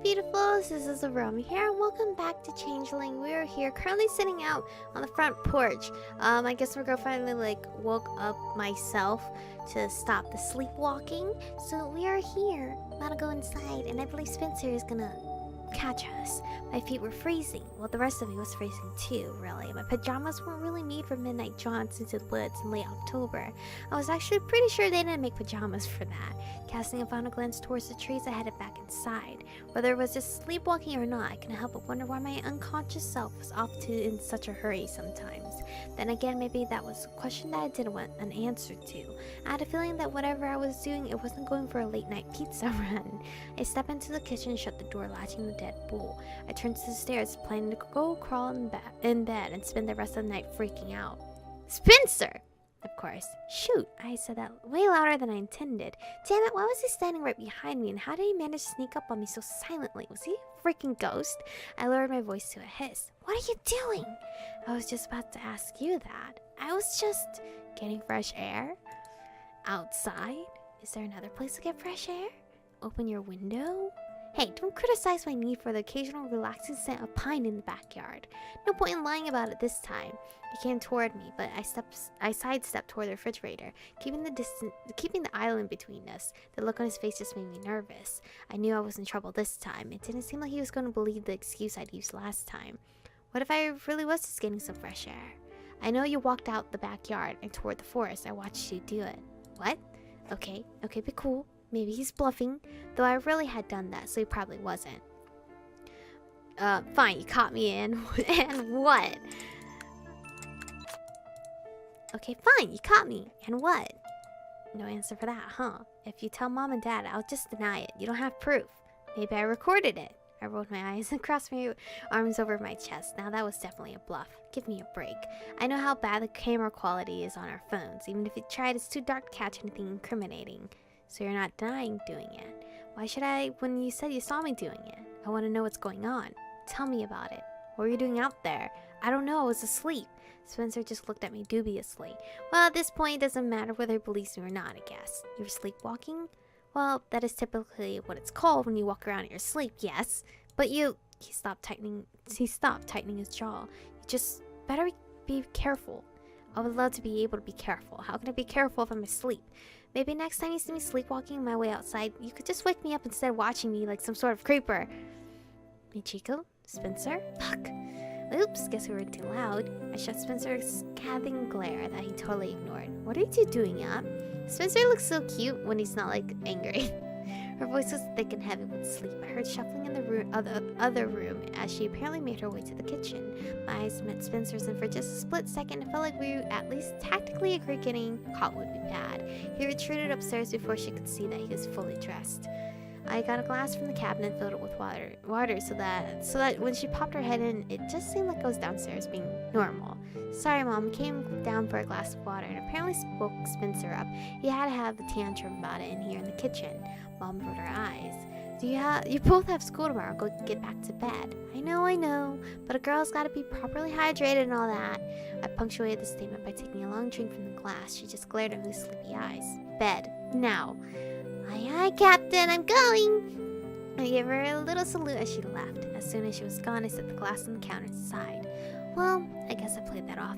beautifuls, this is Aromie here, and welcome back to Changeling. We are here currently sitting out on the front porch. I guess we're gonna finally woke up myself to stop the sleepwalking. So we are here, about to go inside, and I believe Spencer is gonna catch us. My feet were freezing. Well, the rest of me was freezing too, really. My pajamas weren't really made for midnight jaunts into the woods in late October. I was actually pretty sure they didn't make pajamas for that. Casting a final glance towards the trees, I headed back inside. Whether it was just sleepwalking or not, I couldn't help but wonder why my unconscious self was off to in such a hurry sometimes. Then again, maybe that was a question that I didn't want an answer to. I had a feeling that whatever I was doing, it wasn't going for a late night pizza run. I stepped into the kitchen and shut the door, latching the dead bull. I turned to the stairs, planning to go crawl in bed and spend the rest of the night freaking out. Spencer! Of course. Shoot, I said that way louder than I intended. Damn it, why was he standing right behind me, and how did he manage to sneak up on me so silently? Was he a freaking ghost? I lowered my voice to a hiss. What are you doing? I was just about to ask you that. I was just getting fresh air. Outside? Is there another place to get fresh air? Open your window? Hey, don't criticize my need for the occasional relaxing scent of pine in the backyard. No point in lying about it this time. He came toward me, but I sidestepped toward the refrigerator, keeping the island between us. The look on his face just made me nervous. I knew I was in trouble this time. It didn't seem like he was going to believe the excuse I'd used last time. What if I really was just getting some fresh air? I know you walked out the backyard and toward the forest. I watched you do it. What? Okay, be cool. Maybe he's bluffing, though I really had done that, so he probably wasn't. Fine, you caught me in. And what? Okay, fine, you caught me. And what? No answer for that, huh? If you tell mom and dad, I'll just deny it. You don't have proof. Maybe I recorded it. I rolled my eyes and crossed my arms over my chest. Now that was definitely a bluff. Give me a break. I know how bad the camera quality is on our phones. Even if you tried, it's too dark to catch anything incriminating. So you're not denying doing it. Why should I when you said you saw me doing it? I want to know what's going on. Tell me about it. What were you doing out there? I don't know, I was asleep. Spencer just looked at me dubiously. Well, at this point, it doesn't matter whether he believes me or not, I guess. You were sleepwalking? Well, that is typically what it's called when you walk around in your sleep, yes. But you... He stopped tightening his jaw. You just better be careful. I would love to be able to be careful. How can I be careful if I'm asleep? Maybe next time you see me sleepwalking my way outside, you could just wake me up instead of watching me like some sort of creeper. Michiko? Spencer? Fuck. Oops, guess we were too loud. I shot Spencer a scathing glare that he totally ignored. What are you two doing up? Spencer looks so cute when he's not, angry. Her voice was thick and heavy with sleep. I heard shuffling in the other room as she apparently made her way to the kitchen. My eyes met Spencer's, and for just a split second, it felt like we at least tactically agreed getting caught would be bad. He retreated upstairs before she could see that he was fully dressed. I got a glass from the cabinet and filled it with water so that when she popped her head in, it just seemed like I was downstairs being normal. Sorry, Mom, came down for a glass of water and apparently spoke Spencer up. He had to have a tantrum about it in here in the kitchen. Mom rolled her eyes. You both have school tomorrow. Go get back to bed. I know, but a girl's gotta be properly hydrated and all that. I punctuated the statement by taking a long drink from the glass. She just glared at me with sleepy eyes. Bed. Now. Aye, Captain, I'm going! I gave her a little salute as she left. As soon as she was gone, I set the glass on the counter and sighed. Well, I guess I played that off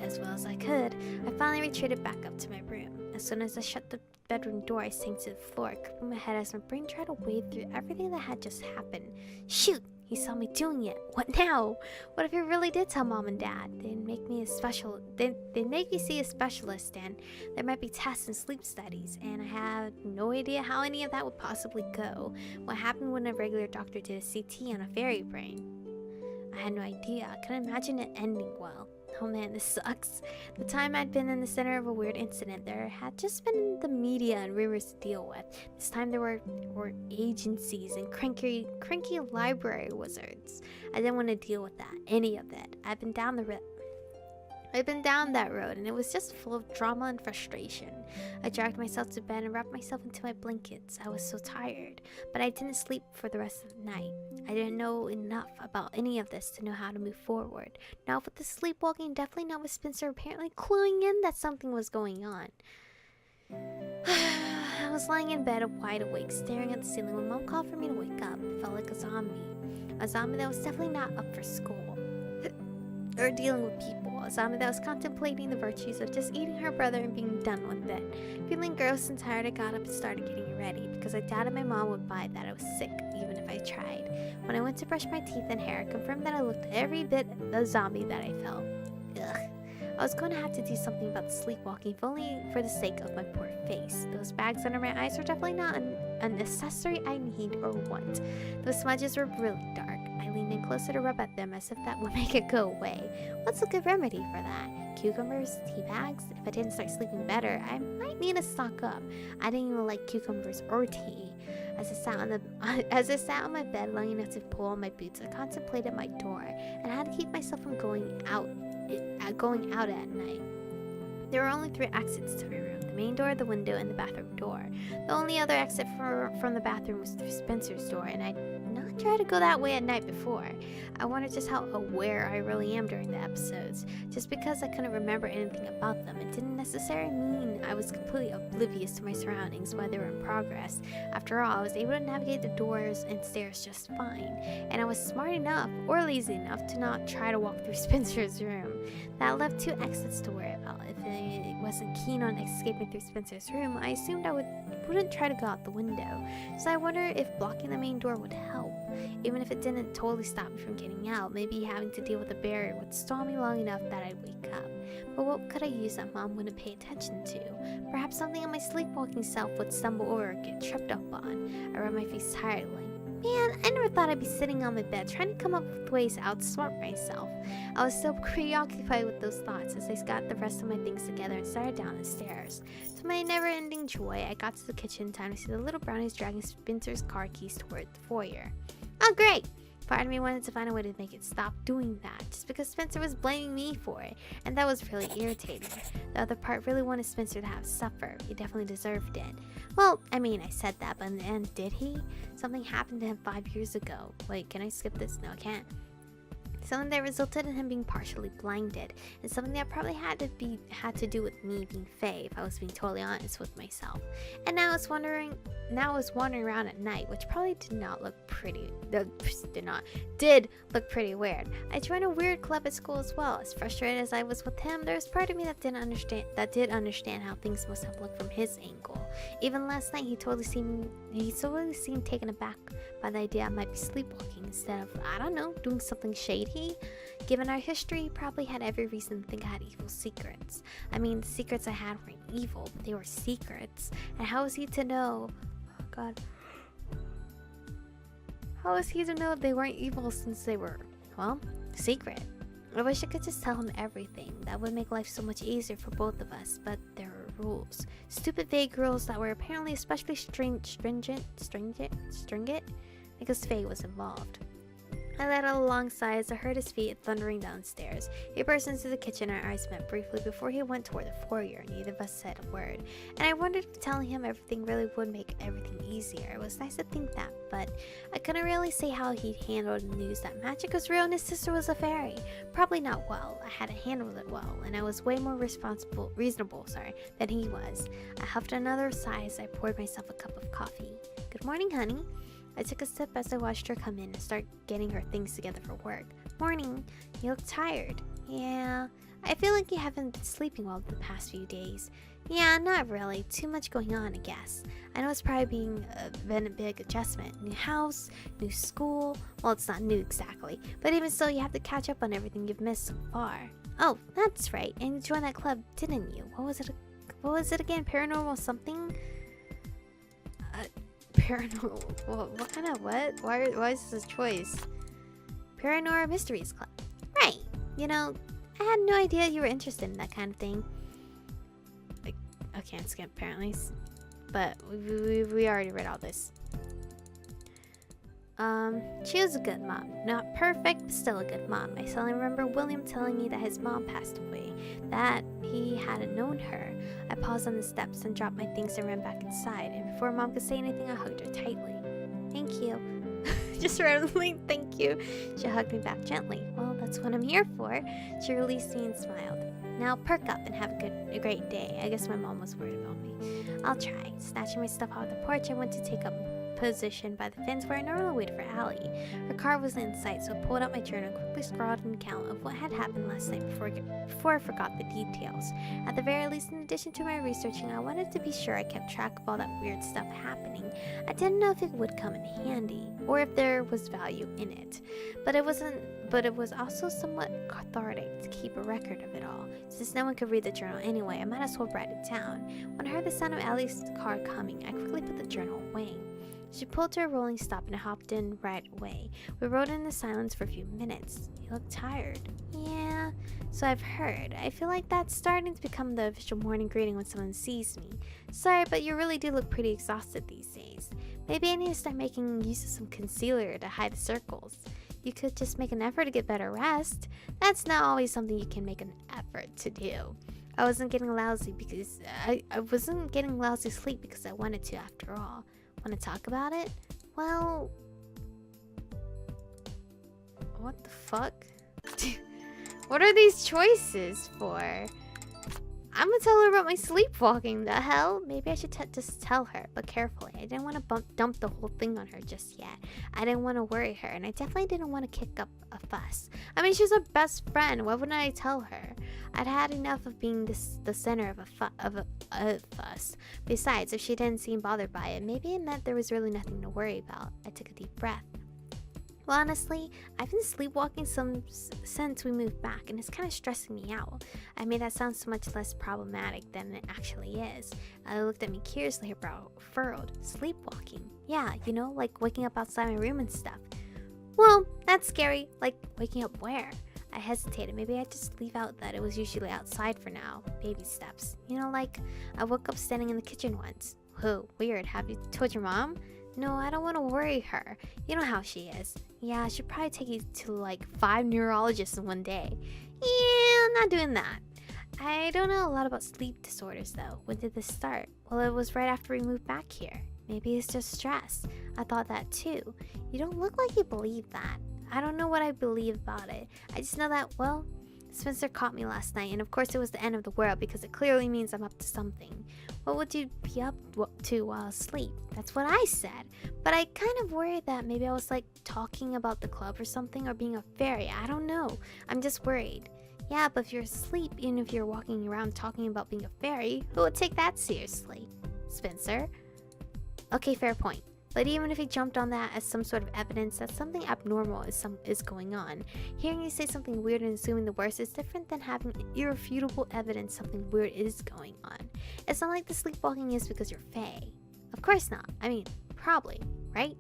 as well as I could. I finally retreated back up to my room. As soon as I shut the bedroom door, I sank to the floor, gripping my head as my brain tried to wade through everything that had just happened. Shoot! He saw me doing it. What now? What if he really did tell Mom and Dad? They'd make me see a specialist, and there might be tests and sleep studies, and I had no idea how any of that would possibly go. What happened when a regular doctor did a CT on a fairy brain? I had no idea. I couldn't imagine it ending well. Oh man, this sucks. The time I'd been in the center of a weird incident, there had just been the media and rumors to deal with. This time there were agencies and cranky library wizards. I didn't want to deal with any of it. I've been down that road, and it was just full of drama and frustration. I dragged myself to bed and wrapped myself into my blankets. I was so tired, but I didn't sleep for the rest of the night. I didn't know enough about any of this to know how to move forward. Not with the sleepwalking, definitely not with Spencer apparently cluing in that something was going on. was lying in bed wide awake, staring at the ceiling when Mom called for me to wake up. It felt like a zombie. A zombie that was definitely not up for school. Or dealing with people. A zombie that was contemplating the virtues of just eating her brother and being done with it. Feeling gross and tired, I got up and started getting ready because I doubted my mom would buy that I was sick, even if I tried. When I went to brush my teeth and hair, I confirmed that I looked every bit the zombie that I felt. Ugh. I was going to have to do something about the sleepwalking, if only for the sake of my poor face. Those bags under my eyes were definitely not an accessory I need or want. Those smudges were really dark. I leaned in closer to rub at them as if that would make it go away. What's a good remedy for that? Cucumbers? Tea bags? If I didn't start sleeping better, I might need to stock up. I didn't even like cucumbers or tea. As I sat on my bed long enough to pull on my boots, I contemplated my door and had to keep myself from going out at night. There were only 3 exits to my room: the main door, the window, and the bathroom door. The only other exit from the bathroom was through Spencer's door, and I'd not tried to go that way at night before. I wondered just how aware I really am during the episodes. Just because I couldn't remember anything about them, it didn't necessarily mean I was completely oblivious to my surroundings while they were in progress. After all, I was able to navigate the doors and stairs just fine, and I was smart enough, or lazy enough, to not try to walk through Spencer's room. That left 2 exits to worry about. If I wasn't keen on escaping through Spencer's room, I assumed I wouldn't try to go out the window. So I wondered if blocking the main door would help. Even if it didn't totally stop me from getting out, maybe having to deal with the barrier would stall me long enough that I'd wake up. But what could I use that Mom wouldn't pay attention to? Perhaps something in my sleepwalking self would stumble over or get tripped up on. I rubbed my face tiredly. Man, I never thought I'd be sitting on my bed trying to come up with ways to outsmart myself. I was so preoccupied with those thoughts as I got the rest of my things together and started down the stairs. To my never-ending joy, I got to the kitchen in time to see the little brownies dragging Spencer's car keys toward the foyer. Oh, great! Part of me wanted to find a way to make it stop doing that, just because Spencer was blaming me for it, and that was really irritating. The other part really wanted Spencer to have suffer. He definitely deserved it. Well, I mean, I said that, but in the end, did he? Something happened to him 5 years ago. Wait, can I skip this? No, I can't. Something that resulted in him being partially blinded, and something that probably had to do with me being Fae, if I was being totally honest with myself. And now I was wandering around at night, which probably did look pretty weird. I joined a weird club at school as well. As frustrated as I was with him, there was part of me that did understand how things must have looked from his angle. Even last night, he totally seemed taken aback by the idea I might be sleepwalking instead of, I don't know, doing something shady. Given our history, he probably had every reason to think I had evil secrets. I mean, the secrets I had weren't evil, but they were secrets. And how was he to know? Oh God. How was he to know they weren't evil since they were, well, secret? I wish I could just tell him everything. That would make life so much easier for both of us, but there were rules. Stupid vague rules that were apparently especially stringent, because Faye was involved. I let out a long sigh as I heard his feet thundering downstairs. He burst into the kitchen. Our eyes met briefly before he went toward the foyer. Neither of us said a word, and I wondered if telling him everything really would make everything easier. It was nice to think that, but I couldn't really say how he'd handled the news that magic was real and his sister was a fairy. Probably not well. I hadn't handled it well, and I was way more reasonable than he was. I huffed another sigh as I poured myself a cup of coffee. Good morning, honey. I took a sip as I watched her come in and start getting her things together for work. Morning. You look tired. Yeah. I feel like you haven't been sleeping well the past few days. Yeah, not really. Too much going on, I guess. I know it's probably been a big adjustment. New house, new school. Well, it's not new exactly, but even so, you have to catch up on everything you've missed so far. Oh, that's right. And you joined that club, didn't you? What was it again? Paranormal something? Paranormal. What kind of what? Why is this a choice? Paranormal Mysteries Club. Right. You know, I had no idea you were interested in that kind of thing. I can't skip apparently, but we already read all this. She was a good mom. Not perfect, but still a good mom. I suddenly remember William telling me that his mom passed away, that he hadn't known her. I paused on the steps and dropped my things and ran back inside, and before Mom could say anything, I hugged her tightly. Thank you. Just randomly, thank you. She hugged me back gently. Well, that's what I'm here for. She released me and smiled. Now perk up and have a great day. I guess my mom was worried about me. I'll try. Snatching my stuff off the porch, I went to take up position by the fence where I normally waited for Hallie. Her car wasn't in sight, so I pulled out my journal and quickly scrawled an account of what had happened last night before I forgot the details. At the very least, in addition to my researching, I wanted to be sure I kept track of all that weird stuff happening. I didn't know if it would come in handy, or if there was value in it. But it was also somewhat cathartic to keep a record of it all. Since no one could read the journal anyway, I might as well write it down. When I heard the sound of Allie's car coming, I quickly put the journal away. She pulled to a rolling stop and I hopped in right away. We rode in the silence for a few minutes. You look tired. Yeah, so I've heard. I feel like that's starting to become the official morning greeting when someone sees me. Sorry, but you really do look pretty exhausted these days. Maybe I need to start making use of some concealer to hide the circles. You could just make an effort to get better rest. That's not always something you can make an effort to do. I wasn't getting lousy sleep because I wanted to after all. Want to talk about it? Well, what the fuck? What are these choices for? I'm gonna tell her about my sleepwalking. The hell? Maybe I should just tell her, but carefully. I didn't want to dump the whole thing on her just yet. I didn't want to worry her, and I definitely didn't want to kick up a fuss. I mean, she's our best friend. Why wouldn't I tell her? I'd had enough of being the center of a fuss. Besides, if she didn't seem bothered by it, maybe it meant there was really nothing to worry about. I took a deep breath. Well, honestly, I've been sleepwalking since we moved back, and it's kind of stressing me out. I made that sound so much less problematic than it actually is. I looked at me curiously, her brow furrowed. Sleepwalking? Yeah, you know, like waking up outside my room and stuff. Well, that's scary. Like, waking up where? I hesitated. Maybe I'd just leave out that it was usually outside for now. Baby steps. You know, like, I woke up standing in the kitchen once. Whoa, weird. Have you told your mom? No, I don't want to worry her. You know how she is. Yeah, I should probably take you to like 5 neurologists in one day. Yeah, I'm not doing that. I don't know a lot about sleep disorders though. When did this start? Well, it was right after we moved back here. Maybe it's just stress. I thought that too. You don't look like you believe that. I don't know what I believe about it. I just know that, well, Spencer caught me last night, and of course it was the end of the world because it clearly means I'm up to something. What would you be up to while asleep? That's what I said. But I kind of worried that maybe I was like talking about the club or something, or being a fairy. I don't know. I'm just worried. Yeah, but if you're asleep, even if you're walking around talking about being a fairy, who would take that seriously? Spencer? Okay, fair point. But even if he jumped on that as some sort of evidence that something abnormal is going on, hearing you say something weird and assuming the worst is different than having irrefutable evidence something weird is going on. It's not like the sleepwalking is because you're fae. Of course not. I mean, probably, right?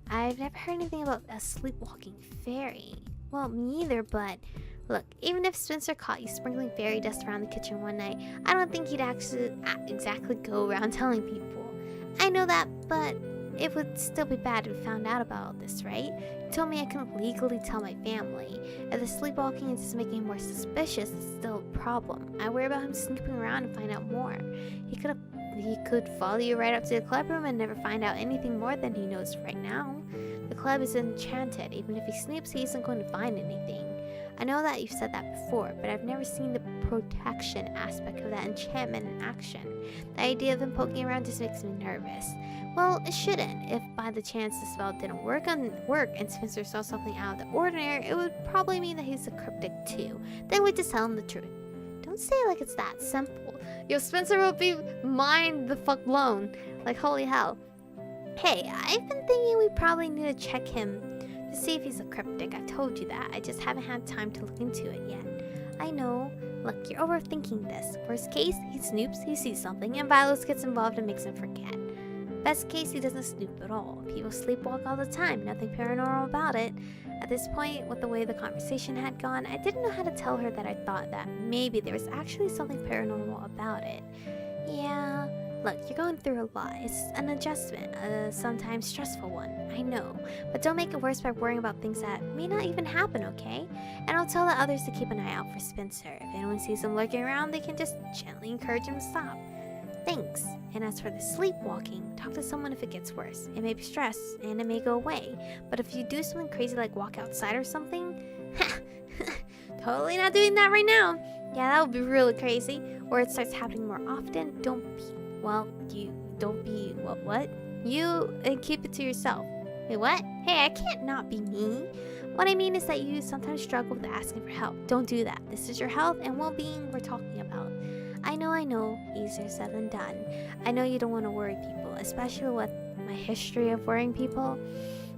I've never heard anything about a sleepwalking fairy. Well, me either, but look, even if Spencer caught you sprinkling fairy dust around the kitchen one night, I don't think he'd actually exactly go around telling people. I know that, but it would still be bad if we found out about all this, right? He told me I couldn't legally tell my family. If the sleepwalking is just making him more suspicious, it's still a problem. I worry about him snooping around and find out more. He could follow you right up to the club room and never find out anything more than he knows right now. The club is enchanted. Even if he snoops, he isn't going to find anything. I know that you've said that before, but I've never seen the protection aspect of that enchantment in action. The idea of him poking around just makes me nervous. Well, it shouldn't. If by the chance the spell didn't work and Spencer saw something out of the ordinary, it would probably mean that he's a cryptic too. Then we'd just tell him the truth. Don't say it like it's that simple. Yo, Spencer will be mind the fuck blown. Like, holy hell. Hey, I've been thinking we probably need to check him to see if he's a cryptic. I told you that. I just haven't had time to look into it yet. I know. Look, you're overthinking this. Worst case, he snoops, he sees something, and Violet gets involved and makes him forget. Best case, he doesn't snoop at all. People sleepwalk all the time. Nothing paranormal about it. At this point, with the way the conversation had gone, I didn't know how to tell her that I thought that maybe there was actually something paranormal about it. Yeah. Look, you're going through a lot. It's an adjustment, a sometimes stressful one, I know. But don't make it worse by worrying about things that may not even happen, okay? And I'll tell the others to keep an eye out for Spencer. If anyone sees him lurking around, they can just gently encourage him to stop. Thanks. And as for the sleepwalking, talk to someone if it gets worse. It may be stress, and it may go away. But if you do something crazy like walk outside or something, totally not doing that right now. Yeah, that would be really crazy. Or it starts happening more often. Don't be, well, you don't be, what? You keep it to yourself. Wait, what? Hey, I can't not be me. What I mean is that you sometimes struggle with asking for help. Don't do that. This is your health and well-being we're talking about. I know, easier said than done. I know you don't want to worry people, especially with my history of worrying people.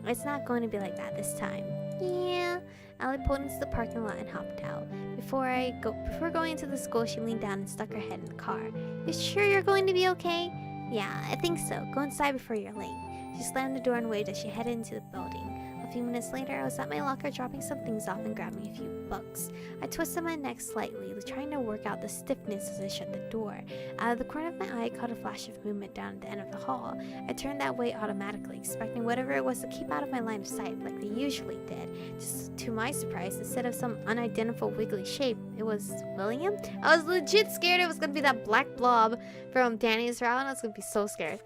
It's not going to be like that this time. Yeah. Hallie pulled into the parking lot and hopped out. Before going into the school, she leaned down and stuck her head in the car. You sure you're going to be okay? Yeah, I think so. Go inside before you're late. She slammed the door and waved as she headed into the building. A few minutes later, I was at my locker dropping some things off and grabbing a few books. I twisted my neck slightly, trying to work out the stiffness as I shut the door. Out of the corner of my eye, I caught a flash of movement down at the end of the hall. I turned that way automatically, expecting whatever it was to keep out of my line of sight like they usually did. Just to my surprise, instead of some unidentifiable wiggly shape, it was William? I was legit scared it was going to be that black blob from Danny's route. I was going to be so scared.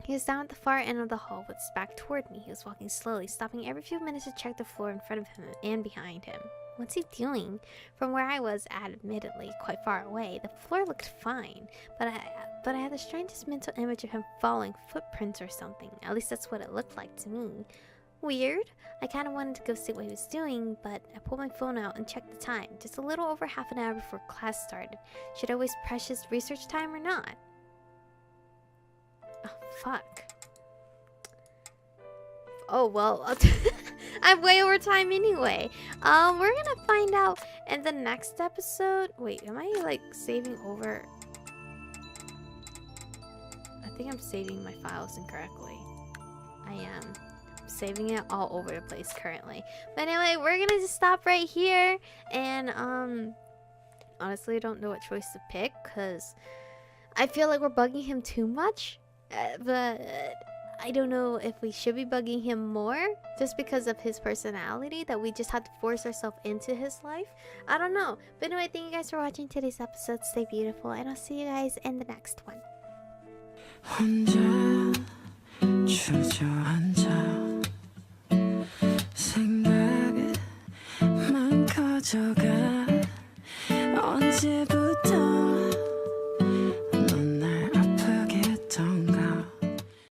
He was down at the far end of the hall with his back toward me. He was walking slowly, stopping every few minutes to check the floor in front of him and behind him. What's he doing? From where I was, admittedly quite far away, the floor looked fine, but I had the strangest mental image of him following footprints or something. At least that's what it looked like to me. Weird. I kind of wanted to go see what he was doing, but I pulled my phone out and checked the time. Just a little over half an hour before class started. Should I waste precious research time or not? Oh, fuck. Oh, well. I'm way over time anyway. We're gonna find out in the next episode. Wait, am I, like, saving over? I think I'm saving my files incorrectly. I am. Saving it all over the place currently. But anyway, we're gonna just stop right here. And, honestly, I don't know what choice to pick, because I feel like we're bugging him too much. But I don't know if we should be bugging him more just because of his personality, that we just had to force ourselves into his life. I don't know. But anyway, thank you guys for watching today's episode. Stay beautiful, and I'll see you guys in the next one. 혼자 주저앉아 생각만 커져가 언제부터